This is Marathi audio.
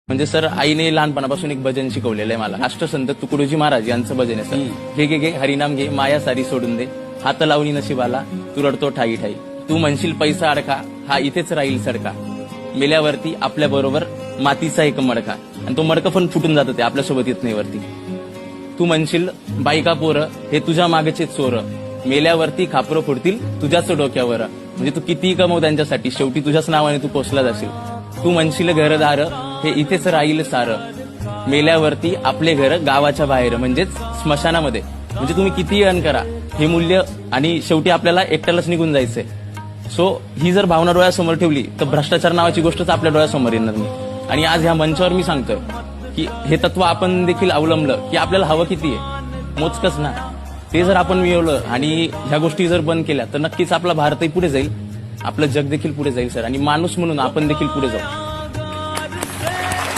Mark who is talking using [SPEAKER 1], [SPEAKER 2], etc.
[SPEAKER 1] म्हणजे सर आईने लहानपणापासून एक भजन शिकवलेलं आहे मला. राष्ट्रसंत तुकडोजी महाराज यांचं भजन आहे सर. घे घे घे हरिनाम घे, माया सारी सोडून दे, हात लावणी नशिबाला, तू रडतो ठाई ठाई. तू म्हणशील पैसा अडका, हा इथेच राहील सडका. मेल्यावरती आपल्या बरोबर मातीचा एक मडका, आणि तो मडका पण फुटून जातं, ते आपल्यासोबत येत नाही वरती. तू म्हणशील बायका पोरं हे तुझ्या मागचे चोर, मेल्यावरती खापरं फोडतील तुझ्याच डोक्यावर. म्हणजे तू कितीही कमव त्यांच्यासाठी, शेवटी तुझ्याच नावाने तू पोचला जाशील. तू म्हणशील घरदार हे इथेच राहील सारं, मेल्यावरती आपले घर गावाच्या बाहेर म्हणजेच स्मशानामध्ये. म्हणजे तुम्ही कितीही अर्न करा, हे मूल्य आणि शेवटी आपल्याला एकट्यालाच निघून जायचंय. सो ही जर भावना डोळ्यासमोर ठेवली तर भ्रष्टाचार नावाची गोष्टच आपल्या डोळ्यासमोर येणार नाही. आणि आज ह्या मंचावर मी सांगतोय की हे तत्व आपण देखील अवलंबलं की आपल्याला हवं किती आहे, मोजकच ना. ते जर आपण मिळवलं आणि ह्या गोष्टी जर बंद केल्या तर नक्कीच आपला भारतही पुढे जाईल, आपलं जग देखील पुढे जाईल सर. आणि माणूस म्हणून आपण देखील पुढे जाऊ.